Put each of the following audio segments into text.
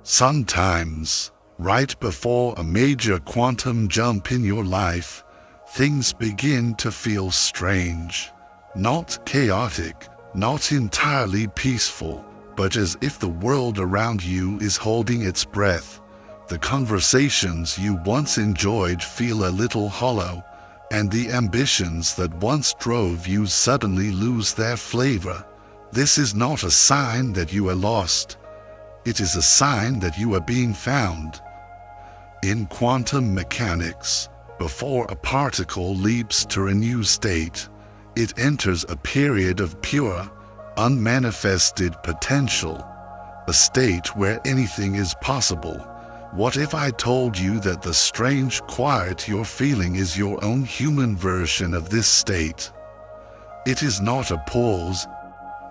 Sometimes, right before a major quantum jump in your life, things begin to feel strange. Not chaotic, not entirely peaceful, but as if the world around you is holding its breath. The conversations you once enjoyed feel a little hollow, and the ambitions that once drove you suddenly lose their flavor. This is not a sign that you are lost. It is a sign that you are being found. In quantum mechanics, before a particle leaps to a new state, it enters a period of pure, unmanifested potential, a state where anything is possible. What if I told you that the strange quiet you're feeling is your own human version of this state? It is not a pause.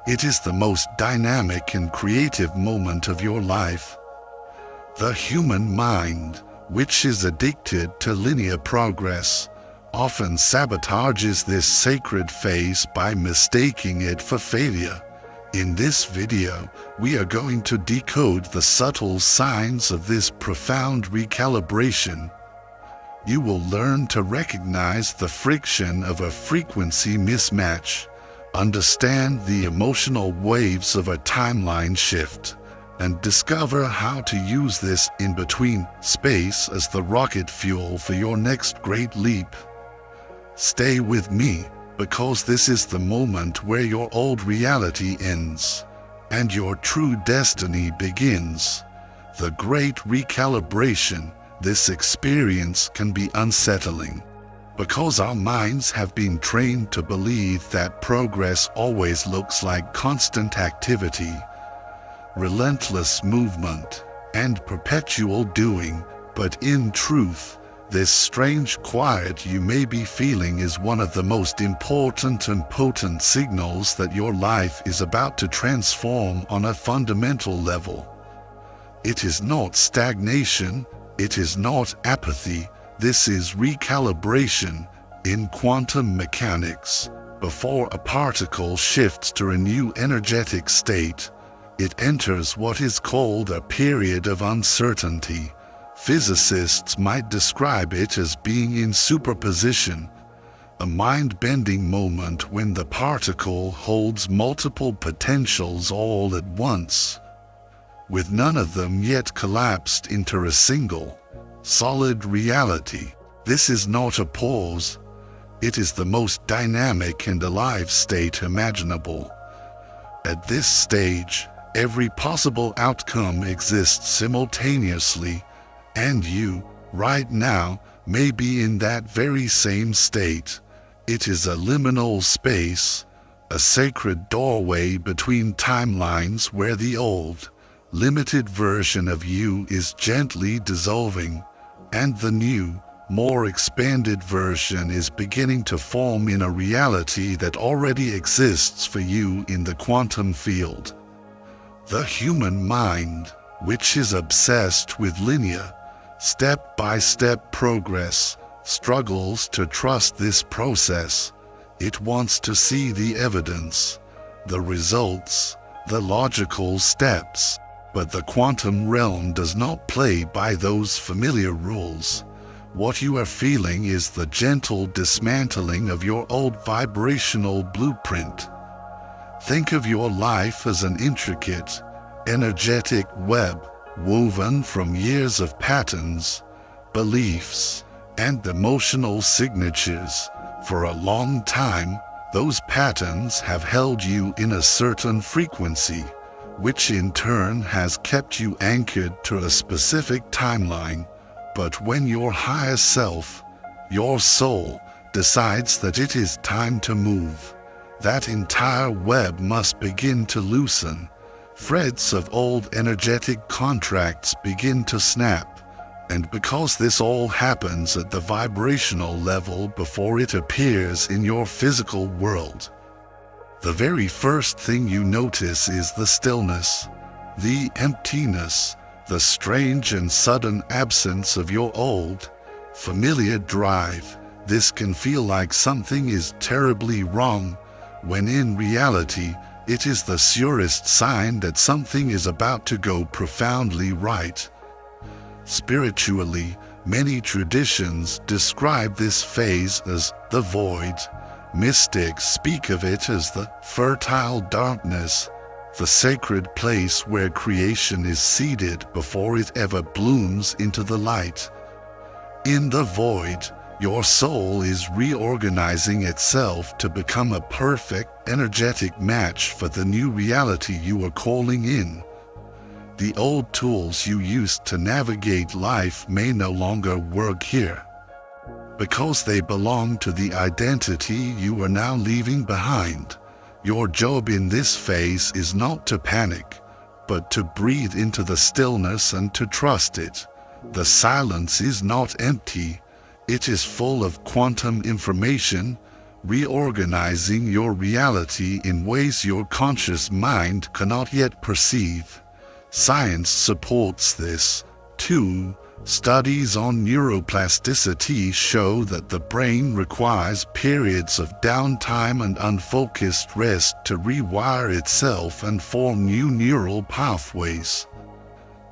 It is the most dynamic and creative moment of your life. The human mind, which is addicted to linear progress, often sabotages this sacred phase by mistaking it for failure. In this video, we are going to decode the subtle signs of this profound recalibration. You will learn to recognize the friction of a frequency mismatch, understand the emotional waves of a timeline shift, and discover how to use this in-between space as the rocket fuel for your next great leap. Stay with me, because this is the moment where your old reality ends, and your true destiny begins. The great recalibration. This experience can be unsettling, because our minds have been trained to believe that progress always looks like constant activity, relentless movement, and perpetual doing. But in truth, this strange quiet you may be feeling is one of the most important and potent signals that your life is about to transform on a fundamental level. It is not stagnation, it is not apathy, this is recalibration. In quantum mechanics, before a particle shifts to a new energetic state, it enters what is called a period of uncertainty. Physicists might describe it as being in superposition, a mind-bending moment when the particle holds multiple potentials all at once, with none of them yet collapsed into a single, solid reality. This is not a pause. It is the most dynamic and alive state imaginable. At this stage, every possible outcome exists simultaneously, and you, right now, may be in that very same state. It is a liminal space, a sacred doorway between timelines where the old, limited version of you is gently dissolving, and the new, more expanded version is beginning to form in a reality that already exists for you in the quantum field. The human mind, which is obsessed with linear, step-by-step progress, struggles to trust this process. It wants to see the evidence, the results, the logical steps. But the quantum realm does not play by those familiar rules. What you are feeling is the gentle dismantling of your old vibrational blueprint. Think of your life as an intricate, energetic web woven from years of patterns, beliefs, and emotional signatures. For a long time, those patterns have held you in a certain frequency, which in turn has kept you anchored to a specific timeline. But when your higher self, your soul, decides that it is time to move, that entire web must begin to loosen. Threads of old energetic contracts begin to snap, and because this all happens at the vibrational level before it appears in your physical world, the very first thing you notice is the stillness, the emptiness, the strange and sudden absence of your old, familiar drive. This can feel like something is terribly wrong, when in reality, It is the surest sign that something is about to go profoundly right. Spiritually, many traditions describe this phase as the void. Mystics speak of it as the fertile darkness, the sacred place where creation is seeded before it ever blooms into the light. In the void, your soul is reorganizing itself to become a perfect, energetic match for the new reality you are calling in. The old tools you used to navigate life may no longer work here, because they belong to the identity you are now leaving behind. Your job in this phase is not to panic, but to breathe into the stillness and to trust it. The silence is not empty. It is full of quantum information, reorganizing your reality in ways your conscious mind cannot yet perceive. Science supports this, too. Studies on neuroplasticity show that the brain requires periods of downtime and unfocused rest to rewire itself and form new neural pathways.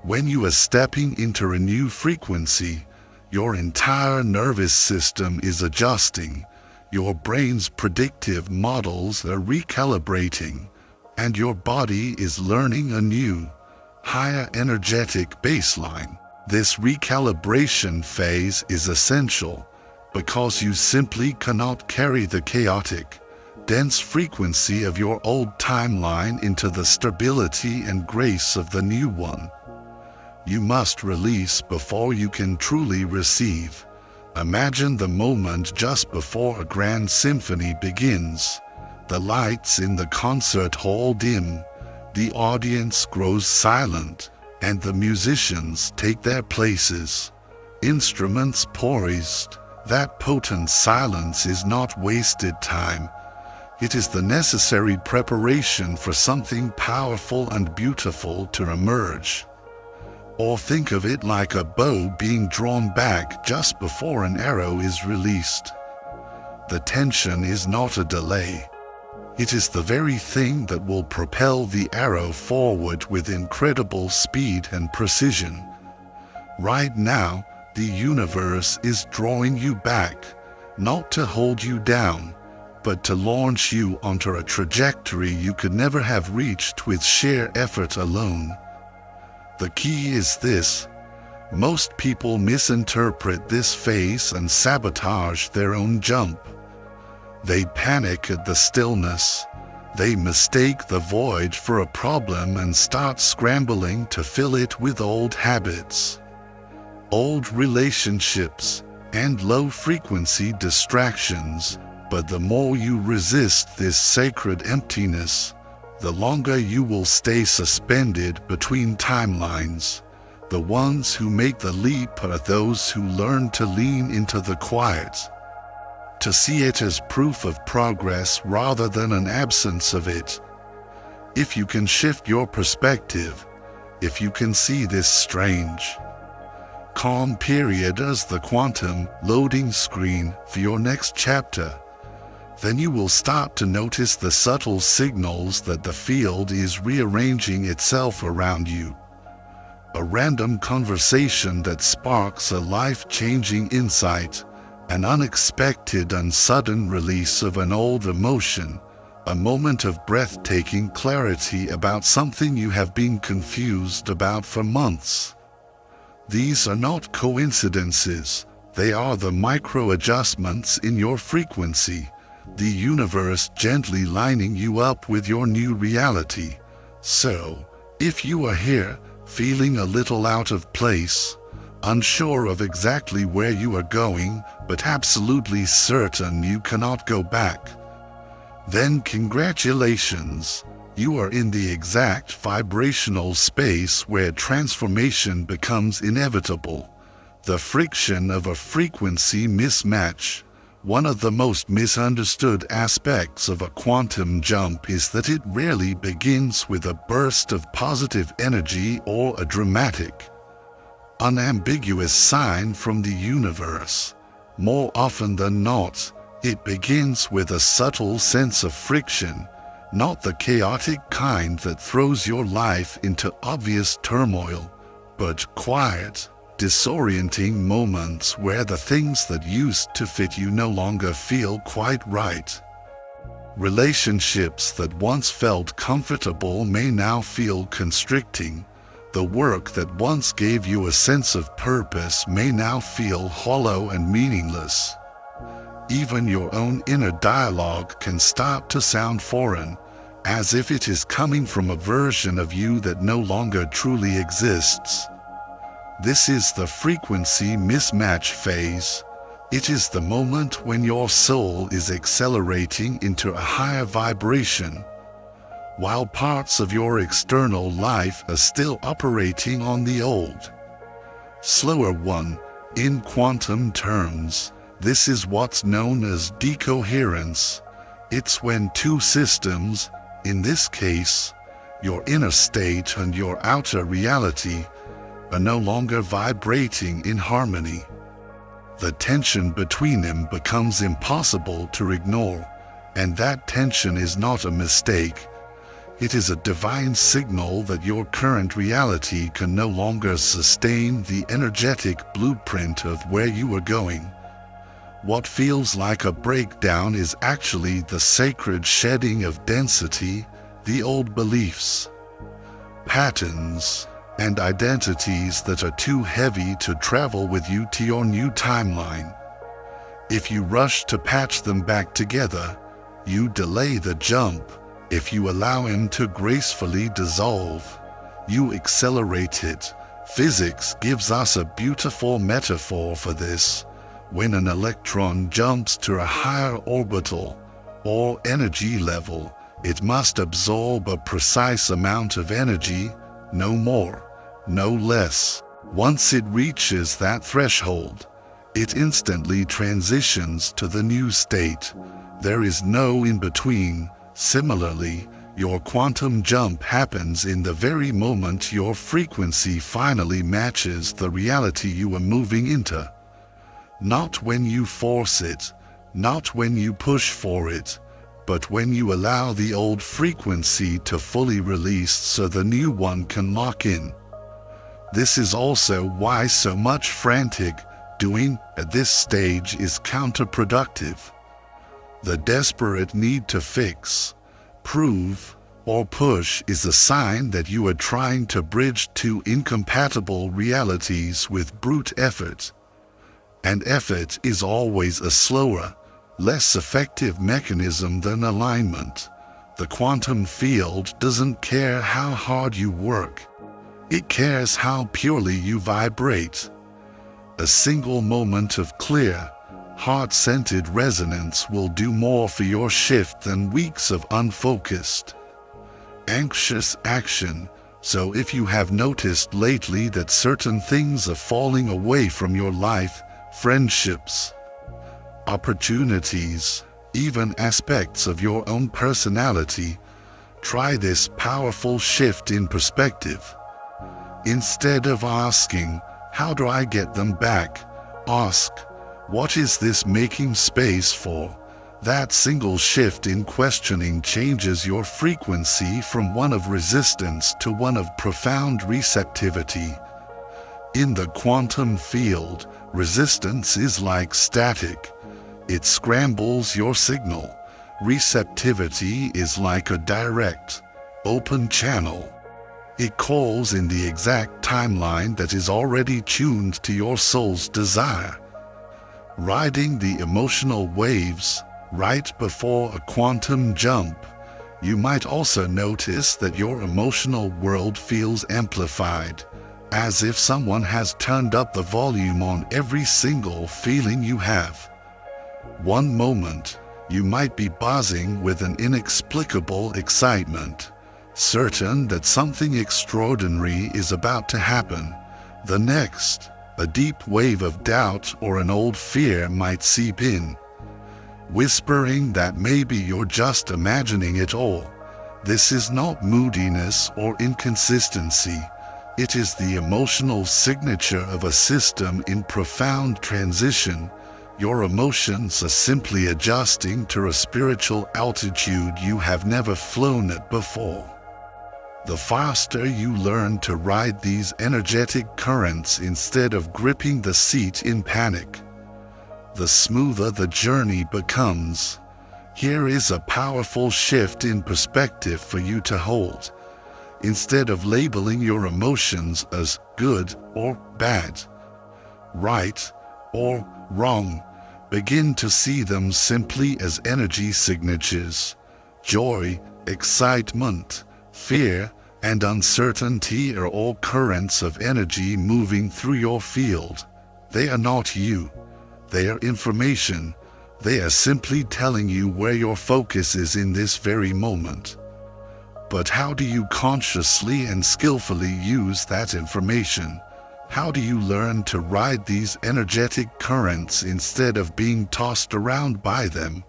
When you are stepping into a new frequency, your entire nervous system is adjusting, your brain's predictive models are recalibrating, and your body is learning a new, higher energetic baseline. This recalibration phase is essential because you simply cannot carry the chaotic, dense frequency of your old timeline into the stability and grace of the new one. You must release before you can truly receive. Imagine the moment just before a grand symphony begins. The lights in the concert hall dim, the audience grows silent, and the musicians take their places. Instruments poised. That potent silence is not wasted time. It is the necessary preparation for something powerful and beautiful to emerge. Or think of it like a bow being drawn back just before an arrow is released. The tension is not a delay. It is the very thing that will propel the arrow forward with incredible speed and precision. Right now, the universe is drawing you back, not to hold you down, but to launch you onto a trajectory you could never have reached with sheer effort alone. The key is this: most people misinterpret this phase and sabotage their own jump. They panic at the stillness. They mistake the void for a problem and start scrambling to fill it with old habits, old relationships, and low-frequency distractions. But the more you resist this sacred emptiness, the longer you will stay suspended between timelines. The ones who make the leap are those who learn to lean into the quiet, to see it as proof of progress rather than an absence of it. If you can shift your perspective, if you can see this strange, calm period as the quantum loading screen for your next chapter, then you will start to notice the subtle signals that the field is rearranging itself around you. A random conversation that sparks a life-changing insight, an unexpected and sudden release of an old emotion, a moment of breathtaking clarity about something you have been confused about for months. These are not coincidences, they are the micro-adjustments in your frequency, the universe gently lining you up with your new reality. So, if you are here, feeling a little out of place, unsure of exactly where you are going, but absolutely certain you cannot go back, then congratulations, you are in the exact vibrational space where transformation becomes inevitable. The friction of a frequency mismatch. One of the most misunderstood aspects of a quantum jump is that it rarely begins with a burst of positive energy or a dramatic, unambiguous sign from the universe. More often than not, it begins with a subtle sense of friction, Not the chaotic kind that throws your life into obvious turmoil, but quiet, disorienting moments where the things that used to fit you no longer feel quite right. Relationships that once felt comfortable may now feel constricting. The work that once gave you a sense of purpose may now feel hollow and meaningless. Even your own inner dialogue can start to sound foreign, as if it is coming from a version of you that no longer truly exists. This is the frequency mismatch phase. It is the moment when your soul is accelerating into a higher vibration, while parts of your external life are still operating on the old, slower one. In quantum terms, this is what's known as decoherence. It's when two systems, in this case, your inner state and your outer reality, are no longer vibrating in harmony. The tension between them becomes impossible to ignore, and that tension is not a mistake. It is a divine signal that your current reality can no longer sustain the energetic blueprint of where you are going. What feels like a breakdown is actually the sacred shedding of density, the old beliefs, patterns, and identities that are too heavy to travel with you to your new timeline. If you rush to patch them back together, you delay the jump. If you allow them to gracefully dissolve, you accelerate it. Physics gives us a beautiful metaphor for this. When an electron jumps to a higher orbital or energy level, it must absorb a precise amount of energy, no more, no less. Once it reaches that threshold, it instantly transitions to the new state. There is no in-between. Similarly, your quantum jump happens in the very moment your frequency finally matches the reality you are moving into. Not when you force it, not when you push for it, but when you allow the old frequency to fully release so the new one can lock in. This is also why so much frantic doing at this stage is counterproductive. The desperate need to fix, prove, or push is a sign that you are trying to bridge two incompatible realities with brute effort. And effort is always a slower, less effective mechanism than alignment. The quantum field doesn't care how hard you work. It cares how purely you vibrate. A single moment of clear, heart-centered resonance will do more for your shift than weeks of unfocused, anxious action. So if you have noticed lately that certain things are falling away from your life, friendships, opportunities, even aspects of your own personality, try this powerful shift in perspective. Instead of asking, "How do I get them back?" ask, "What is this making space for?" That single shift in questioning changes your frequency from one of resistance to one of profound receptivity. In the quantum field, resistance is like static. It scrambles your signal. Receptivity is like a direct, open channel. It calls in the exact timeline that is already tuned to your soul's desire. Riding the emotional waves right before a quantum jump, you might also notice that your emotional world feels amplified, as if someone has turned up the volume on every single feeling you have. One moment, you might be buzzing with an inexplicable excitement, certain that something extraordinary is about to happen. The next, a deep wave of doubt or an old fear might seep in, whispering that maybe you're just imagining it all. This is not moodiness or inconsistency. It is the emotional signature of a system in profound transition, Your emotions are simply adjusting to a spiritual altitude you have never flown at before. The faster you learn to ride these energetic currents instead of gripping the seat in panic, the smoother the journey becomes. Here is a powerful shift in perspective for you to hold. Instead of labeling your emotions as good or bad, right or wrong, begin to see them simply as energy signatures. Joy, excitement, fear, and uncertainty are all currents of energy moving through your field. They are not you. They are information. They are simply telling you where your focus is in this very moment. But how do you consciously and skillfully use that information? How do you learn to ride these energetic currents instead of being tossed around by them?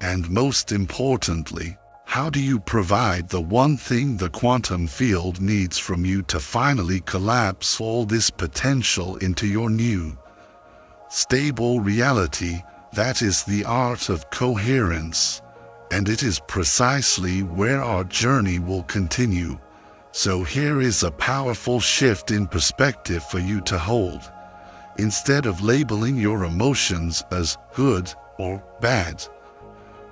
And most importantly, how do you provide the one thing the quantum field needs from you to finally collapse all this potential into your new, stable reality? That is the art of coherence, and it is precisely where our journey will continue. So here is a powerful shift in perspective for you to hold. Instead of labeling your emotions as good or bad,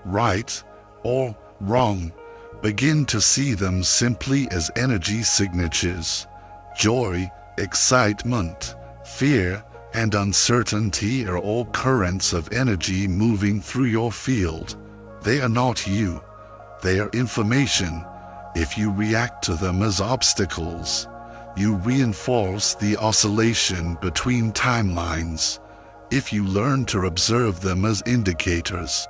right or wrong, begin to see them simply as energy signatures. Joy, excitement, fear, and uncertainty are all currents of energy moving through your field. They are not you. They are information. If you react to them as obstacles, you reinforce the oscillation between timelines. If you learn to observe them as indicators,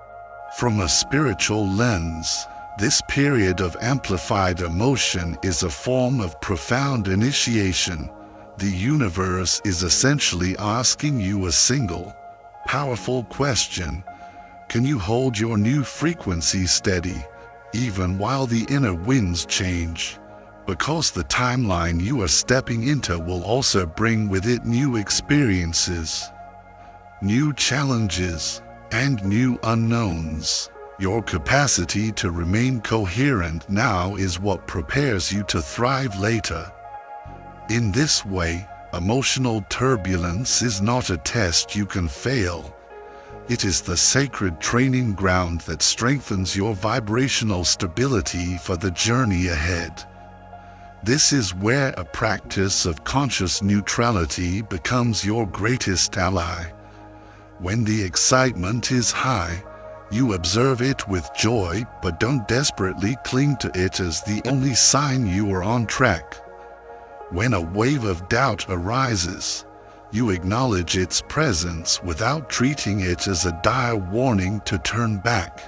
from a spiritual lens, this period of amplified emotion is a form of profound initiation. The universe is essentially asking you a single, powerful question. Can you hold your new frequency steady, even while the inner winds change? Because the timeline you are stepping into will also bring with it new experiences, new challenges, and new unknowns. Your capacity to remain coherent now is what prepares you to thrive later. In this way, emotional turbulence is not a test you can fail. It is the sacred training ground that strengthens your vibrational stability for the journey ahead. This is where a practice of conscious neutrality becomes your greatest ally. When the excitement is high, you observe it with joy, but don't desperately cling to it as the only sign you are on track. When a wave of doubt arises, you acknowledge its presence without treating it as a dire warning to turn back.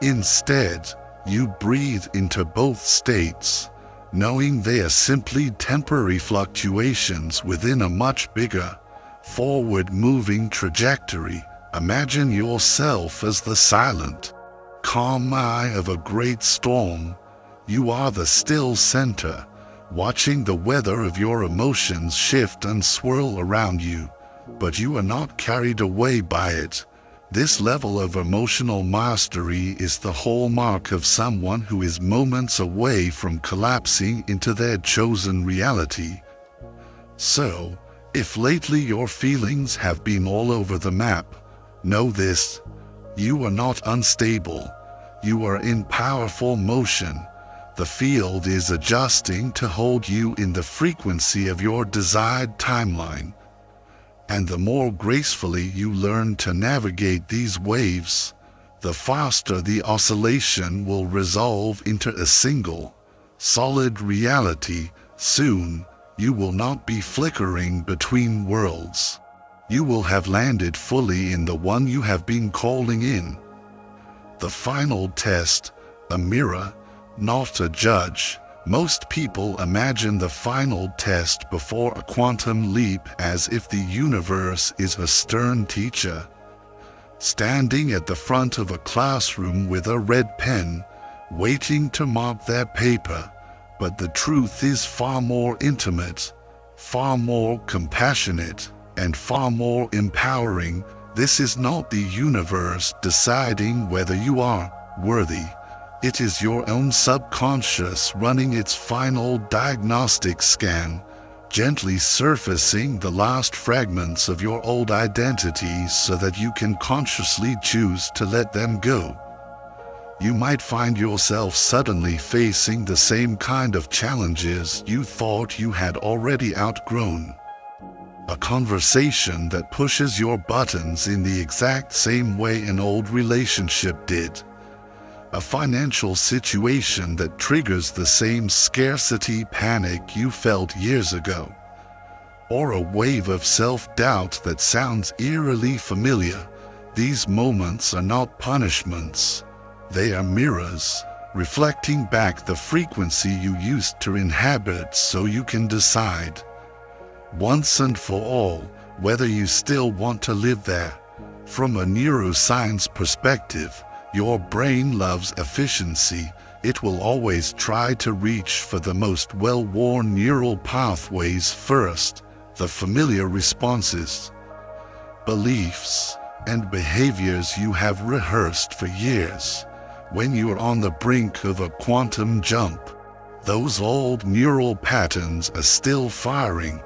Instead, you breathe into both states, knowing they are simply temporary fluctuations within a much bigger, forward-moving trajectory. Imagine yourself as the silent, calm eye of a great storm. You are the still center, watching the weather of your emotions shift and swirl around you, but you are not carried away by it. This level of emotional mastery is the hallmark of someone who is moments away from collapsing into their chosen reality. So, if lately your feelings have been all over the map, know this: you are not unstable. You are in powerful motion. The field is adjusting to hold you in the frequency of your desired timeline. And the more gracefully you learn to navigate these waves, the faster the oscillation will resolve into a single, solid reality. Soon, you will not be flickering between worlds. You will have landed fully in the one you have been calling in. The final test, a mirror, not a judge. Most people imagine the final test before a quantum leap as if the universe is a stern teacher, standing at the front of a classroom with a red pen, waiting to mark their paper. But the truth is far more intimate, far more compassionate, and far more empowering. This is not the universe deciding whether you are worthy. It is your own subconscious running its final diagnostic scan, gently surfacing the last fragments of your old identities so that you can consciously choose to let them go. You might find yourself suddenly facing the same kind of challenges you thought you had already outgrown. A conversation that pushes your buttons in the exact same way an old relationship did. A financial situation that triggers the same scarcity panic you felt years ago. Or a wave of self-doubt that sounds eerily familiar. These moments are not punishments. They are mirrors, reflecting back the frequency you used to inhabit so you can decide, once and for all, whether you still want to live there. From a neuroscience perspective, your brain loves efficiency. It will always try to reach for the most well-worn neural pathways first, the familiar responses, beliefs, and behaviors you have rehearsed for years. When you're on the brink of a quantum jump, those old neural patterns are still firing,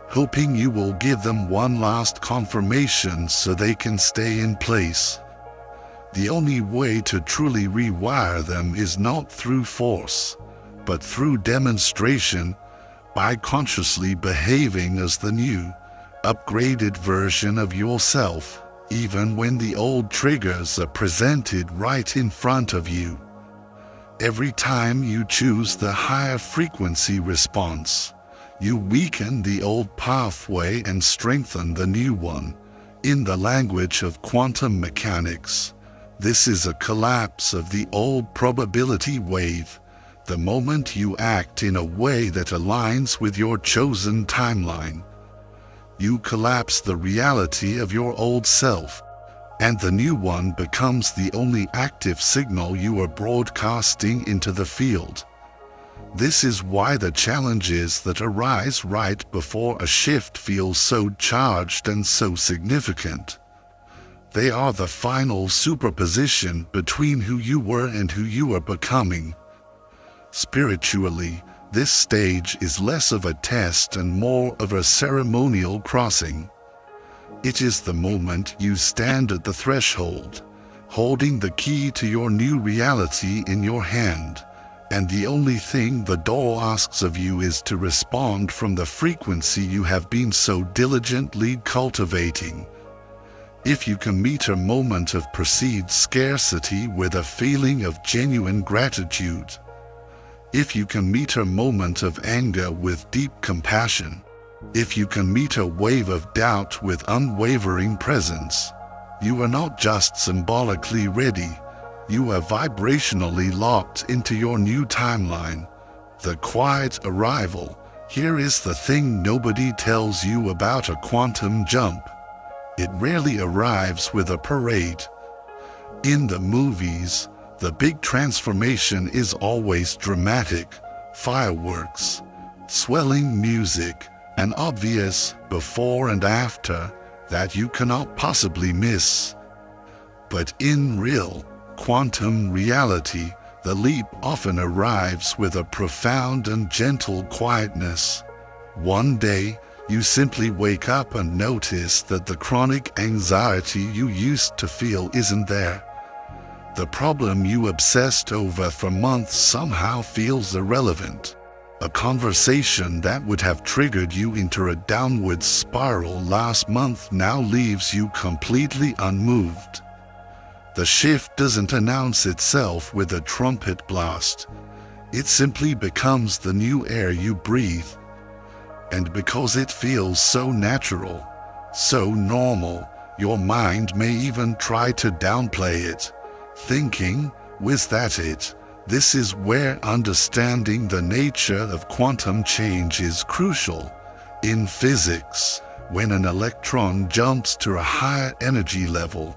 hoping you will give them one last confirmation so they can stay in place. The only way to truly rewire them is not through force, but through demonstration, by consciously behaving as the new, upgraded version of yourself, even when the old triggers are presented right in front of you. Every time you choose the higher frequency response, you weaken the old pathway and strengthen the new one. In the language of quantum mechanics, this is a collapse of the old probability wave. The moment you act in a way that aligns with your chosen timeline, you collapse the reality of your old self, and the new one becomes the only active signal you are broadcasting into the field. This is why the challenges that arise right before a shift feel so charged and so significant. They are the final superposition between who you were and who you are becoming. Spiritually, this stage is less of a test and more of a ceremonial crossing. It is the moment you stand at the threshold, holding the key to your new reality in your hand, and the only thing the door asks of you is to respond from the frequency you have been so diligently cultivating. If you can meet a moment of perceived scarcity with a feeling of genuine gratitude, if you can meet a moment of anger with deep compassion, if you can meet a wave of doubt with unwavering presence, you are not just symbolically ready, you are vibrationally locked into your new timeline. The quiet arrival. Here is the thing nobody tells you about a quantum jump. It rarely arrives with a parade. In the movies, the big transformation is always dramatic, fireworks, swelling music, an obvious before and after that you cannot possibly miss. But in real, quantum reality, the leap often arrives with a profound and gentle quietness. One day, you simply wake up and notice that the chronic anxiety you used to feel isn't there. The problem you obsessed over for months somehow feels irrelevant. A conversation that would have triggered you into a downward spiral last month now leaves you completely unmoved. The shift doesn't announce itself with a trumpet blast. It simply becomes the new air you breathe. And because it feels so natural, so normal, your mind may even try to downplay it, thinking, "Was that it?" This is where understanding the nature of quantum change is crucial. In physics, when an electron jumps to a higher energy level,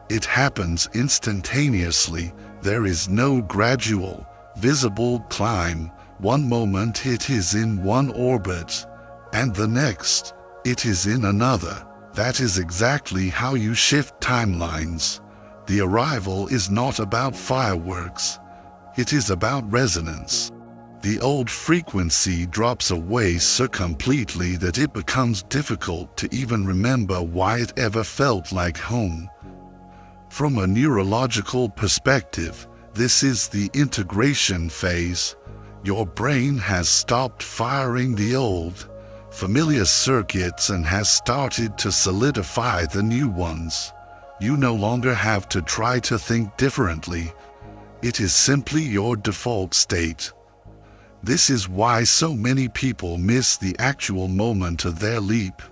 it happens instantaneously. There is no gradual, visible climb. One moment it is in one orbit, and the next, it is in another. That is exactly how you shift timelines. The arrival is not about fireworks. It is about resonance. The old frequency drops away so completely that it becomes difficult to even remember why it ever felt like home. From a neurological perspective, this is the integration phase. Your brain has stopped firing the old, familiar circuits and has started to solidify the new ones. You no longer have to try to think differently. It is simply your default state. This is why so many people miss the actual moment of their leap.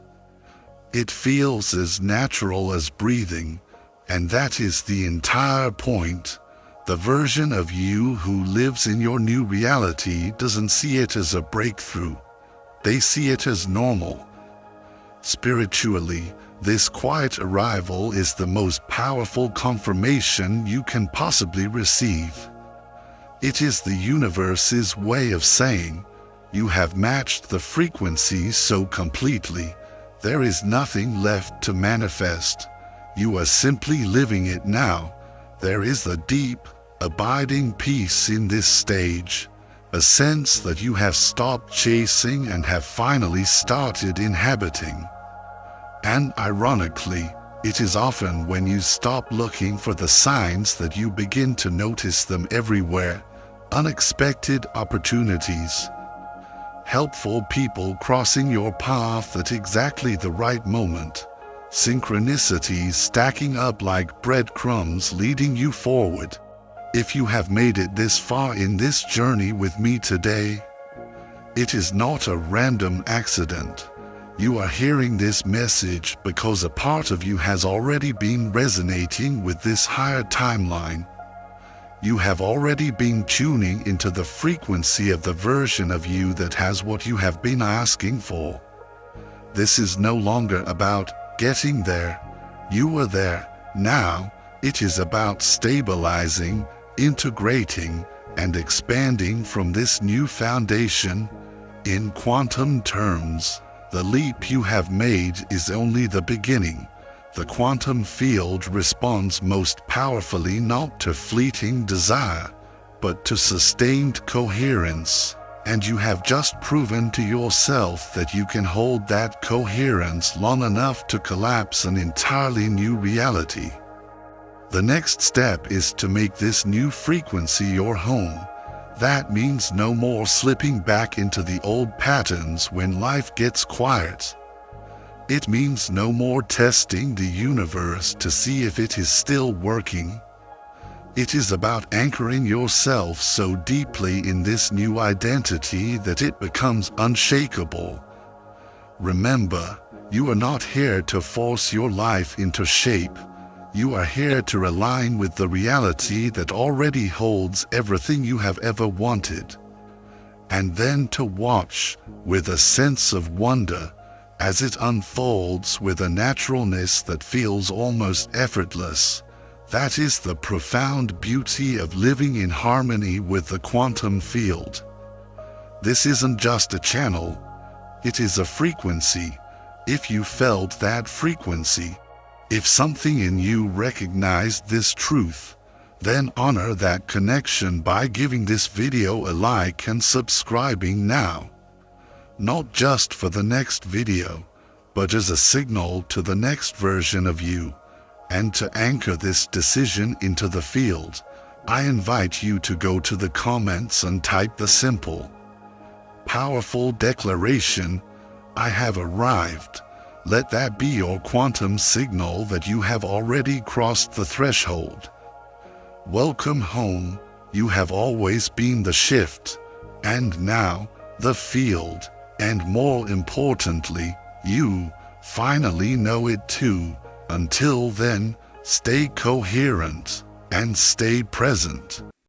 It feels as natural as breathing, and that is the entire point. The version of you who lives in your new reality doesn't see it as a breakthrough. They see it as normal. Spiritually, this quiet arrival is the most powerful confirmation you can possibly receive. It is the universe's way of saying, you have matched the frequency so completely, there is nothing left to manifest. You are simply living it now. There is a deep, abiding peace in this stage, a sense that you have stopped chasing and have finally started inhabiting. And ironically, it is often when you stop looking for the signs that you begin to notice them everywhere. Unexpected opportunities, helpful people crossing your path at exactly the right moment, synchronicities stacking up like breadcrumbs leading you forward. If you have made it this far in this journey with me today, it is not a random accident. You are hearing this message because a part of you has already been resonating with this higher timeline. You have already been tuning into the frequency of the version of you that has what you have been asking for. This is no longer about getting there. You are there now. It is about stabilizing, integrating, and expanding from this new foundation. In quantum terms, the leap you have made is only the beginning. The quantum field responds most powerfully not to fleeting desire, but to sustained coherence, and you have just proven to yourself that you can hold that coherence long enough to collapse an entirely new reality. The next step is to make this new frequency your home. That means no more slipping back into the old patterns when life gets quiet. It means no more testing the universe to see if it is still working. It is about anchoring yourself so deeply in this new identity that it becomes unshakable. Remember, you are not here to force your life into shape. You are here to align with the reality that already holds everything you have ever wanted. And then to watch, with a sense of wonder, as it unfolds with a naturalness that feels almost effortless. That is the profound beauty of living in harmony with the quantum field. This isn't just a channel, it is a frequency. If you felt that frequency, if something in you recognized this truth, then honor that connection by giving this video a like and subscribing now. Not just for the next video, but as a signal to the next version of you. And to anchor this decision into the field, I invite you to go to the comments and type the simple, powerful declaration, "I have arrived." Let that be your quantum signal that you have already crossed the threshold. Welcome home. You have always been the shift, and now the field, and more importantly, you finally know it too. Until then, stay coherent and stay present.